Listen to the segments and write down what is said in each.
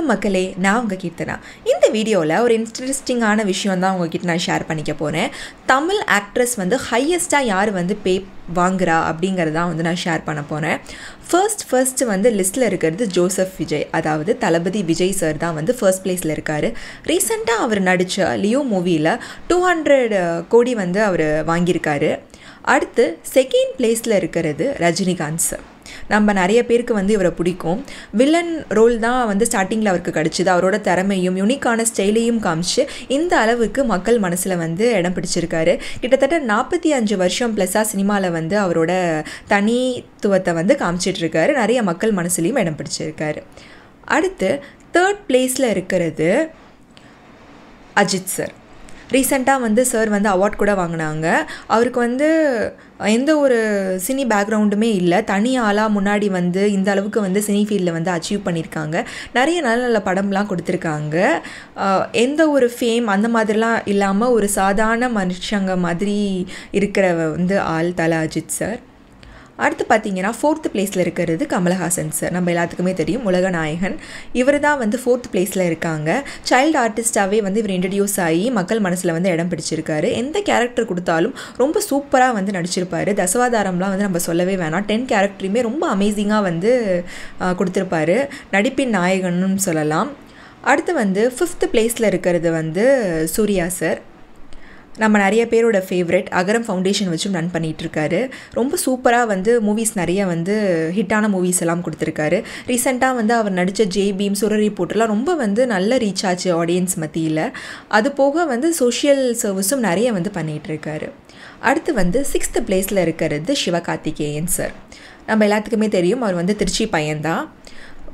வணக்கம் மக்களே, நான் உங்கள் கீர்த்தனா. இந்த வீடியோவில் ஒரு இன்ட்ரெஸ்டிங்கான விஷயம் தான் உங்ககிட்ட நான் ஷேர் பண்ணிக்க போகிறேன். தமிழ் ஆக்ட்ரஸ் வந்து ஹையஸ்ட்டாக யார் வந்து பே வாங்குறா அப்படிங்கிறதான் வந்து நான் ஷேர் பண்ண போகிறேன். ஃபர்ஸ்ட் வந்து லிஸ்ட்டில் இருக்கிறது ஜோசப் விஜய், அதாவது தளபதி விஜய் சார் தான் வந்து ஃபர்ஸ்ட் பிளேஸில் இருக்கார். ரீசெண்டாக அவர் நடித்த லியோ மூவியில் 200 கோடி வந்து அவர் வாங்கியிருக்காரு. அடுத்து செகண்ட் பிளேஸில் இருக்கிறது ரஜினிகாந்த் சார். நம்ம நிறைய பேருக்கு வந்து இவரை பிடிக்கும். வில்லன் ரோல் தான் வந்து ஸ்டார்டிங்கில் அவருக்கு கிடச்சிது. அவரோட திறமையும் யூனிக்கான ஸ்டைலையும் காமிச்சு இந்த அளவுக்கு மக்கள் மனசில் வந்து இடம் பிடிச்சிருக்காரு. கிட்டத்தட்ட 45 வருஷம் ப்ளஸ்ஸாக சினிமாவில் வந்து அவரோட தனித்துவத்தை வந்து காமிச்சிட்ருக்காரு. நிறைய மக்கள் மனசுலையும் இடம் பிடிச்சிருக்காரு. அடுத்து தேர்ட் பிளேஸில் இருக்கிறது அஜித் சார். ரீசெண்டாக வந்து சார் வந்து அவார்ட் கூட வாங்கினாங்க. அவருக்கு வந்து எந்த ஒரு சினி பேக்ரவுண்டுமே இல்லை. தனி ஆளாக முன்னாடி வந்து இந்த அளவுக்கு வந்து சினி ஃபீல்டில் வந்து அச்சீவ் பண்ணியிருக்காங்க. நிறைய நல்ல நல்ல படம்லாம் கொடுத்துருக்காங்க. எந்த ஒரு ஃபேம் அந்த மாதிரிலாம் இல்லாமல் ஒரு சாதாரண மனுஷங்க மாதிரி இருக்கிற வந்து ஆள் தல அஜித் சார். அடுத்து பார்த்திங்கன்னா ஃபோர்த்து பிளேஸில் இருக்கிறது கமலஹாசன் சார். நம்ம எல்லாத்துக்குமே தெரியும், உலக நாயகன். இவர் தான் வந்து ஃபோர்த் பிளேஸில் இருக்காங்க. சைல்டு ஆர்டிஸ்டாகவே வந்து இவர் இன்ட்ரடியூஸ் ஆகி மக்கள் மனசில் வந்து இடம் பிடிச்சிருக்காரு. எந்த கேரக்டர் கொடுத்தாலும் ரொம்ப சூப்பராக வந்து நடிச்சிருப்பார். தசவாதாரம்லாம் வந்து நம்ம சொல்லவே வேணாம். 10 கேரக்டரையுமே ரொம்ப அமேசிங்காக வந்து கொடுத்துருப்பாரு. நடிப்பின் நாயகன்னு சொல்லலாம். அடுத்து வந்து 5th பிளேஸில் இருக்கிறது வந்து சூர்யா சார். நம்ம நிறைய பேரோட ஃபேவரட். அகரம் ஃபவுண்டேஷன் வச்சும் ரன் பண்ணிகிட்ருக்காரு. ரொம்ப சூப்பராக வந்து மூவிஸ் நிறைய வந்து ஹிட்டான மூவிஸ் எல்லாம் கொடுத்துருக்காரு. ரீசெண்டாக வந்து அவர் நடித்த ஜெய் பீம், சுரரி போட்டுலாம் ரொம்ப வந்து நல்ல ரீச் ஆச்சு ஆடியன்ஸ் மத்தியில். அது போக வந்து சோஷியல் சர்வீஸும் நிறைய வந்து பண்ணிகிட்ருக்காரு. அடுத்து வந்து 6th பிளேஸில் இருக்கிறது சிவகார்த்திகேயன் சார். நம்ம எல்லாத்துக்குமே தெரியும், அவர் வந்து திருச்சி பையன்தான்.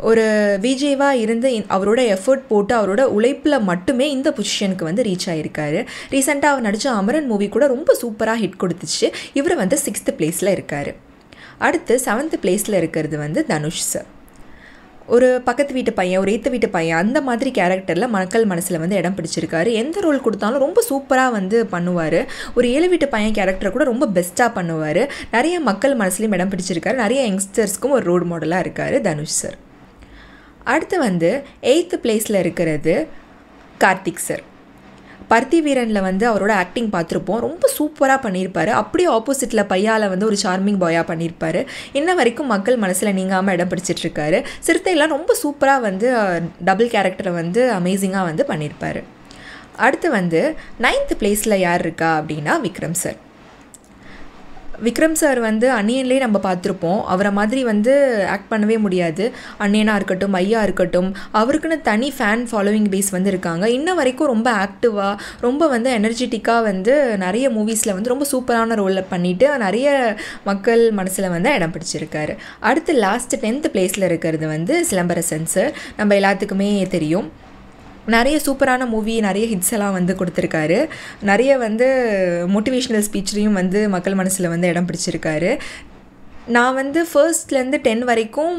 ஒரு விஜேவாக இருந்து அவரோட எஃபர்ட் போட்டு அவரோட உழைப்பில் மட்டுமே இந்த பொசிஷனுக்கு வந்து ரீச் ஆகிருக்காரு. ரீசெண்டாக அவர் நடித்த அமரன் மூவி கூட ரொம்ப சூப்பராக ஹிட் கொடுத்துச்சு. இவர் வந்து 6th பிளேஸில் இருக்கார். அடுத்து 7th பிளேஸில் இருக்கிறது வந்து தனுஷ் சார். ஒரு பக்கத்து வீட்டு பையன், ஒரு ஏற்ற வீட்டு பையன், அந்த மாதிரி கேரக்டரில் மக்கள் மனசில் வந்து இடம் பிடிச்சிருக்காரு. எந்த ரோல் கொடுத்தாலும் ரொம்ப சூப்பராக வந்து பண்ணுவார். ஒரு 7 வீட்டு பையன் கேரக்டரை கூட ரொம்ப பெஸ்ட்டாக பண்ணுவார். நிறைய மக்கள் மனசுலையும் இடம் பிடிச்சிருக்காரு. நிறைய யங்ஸ்டர்ஸ்க்கும் ஒரு ரோல் மாடலாக இருக்கார் தனுஷ் சார். அடுத்து வந்து 8th பிளேஸில் இருக்கிறது கார்த்திக் சார். பருத்தி வீரனில் வந்து அவரோட ஆக்டிங் பார்த்துருப்போம். ரொம்ப சூப்பராக பண்ணியிருப்பார். அப்படியே ஆப்போசிட்டில் பையால் வந்து ஒரு சார்மிங் பாயாக பண்ணியிருப்பார். இன்ன வரைக்கும் மக்கள் மனசில் நீங்காமல் இடம் பிடிச்சிட்ருக்காரு. சிறுத்தையெல்லாம் ரொம்ப சூப்பராக வந்து டபுள் கேரக்டரை வந்து அமேசிங்காக வந்து பண்ணியிருப்பார். அடுத்து வந்து 9th பிளேஸில் யார் இருக்கா அப்படின்னா விக்ரம் சார். விக்ரம் சார் வந்து அன்னியன்லேயே நம்ம பார்த்துருப்போம். அவரை மாதிரி வந்து ஆக்ட் பண்ணவே முடியாது. அன்னியனாக இருக்கட்டும், ஐயா இருக்கட்டும், அவருக்குன்னு தனி ஃபேன் ஃபாலோவிங் பேஸ் வந்து இருக்காங்க. இன்ன வரைக்கும் ரொம்ப ஆக்டிவாக, ரொம்ப வந்து எனர்ஜெட்டிக்காக வந்து நிறைய மூவிஸில் வந்து ரொம்ப சூப்பரான ரோலில் பண்ணிவிட்டு நிறைய மக்கள் மனசில் வந்து இடம் பிடிச்சிருக்காரு. அடுத்து லாஸ்ட் 10th பிளேஸில் இருக்கிறது வந்து சிலம்பரசன் சார். நம்ம எல்லாத்துக்குமே தெரியும், நிறைய சூப்பரான மூவி, நிறைய ஹிட்ஸ் எல்லாம் வந்து கொடுத்துருக்காரு. நிறைய வந்து மோட்டிவேஷ்னல் ஸ்பீச்லேயும் வந்து மக்கள் மனசில் வந்து இடம் பிடிச்சிருக்காரு. நான் வந்து ஃபர்ஸ்ட்லேருந்து 10 வரைக்கும்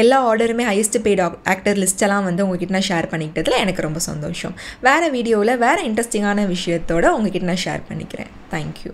எல்லா ஆர்டருமே ஹையஸ்ட் பெய்டு ஆக்டர் லிஸ்ட்டெல்லாம் வந்து உங்ககிட்ட நான் ஷேர் பண்ணிக்கிட்டதில் எனக்கு ரொம்ப சந்தோஷம். வேறு வீடியோவில் வேறு இன்ட்ரெஸ்டிங்கான விஷயத்தோடு உங்ககிட்ட நான் ஷேர் பண்ணிக்கிறேன். தேங்க்யூ.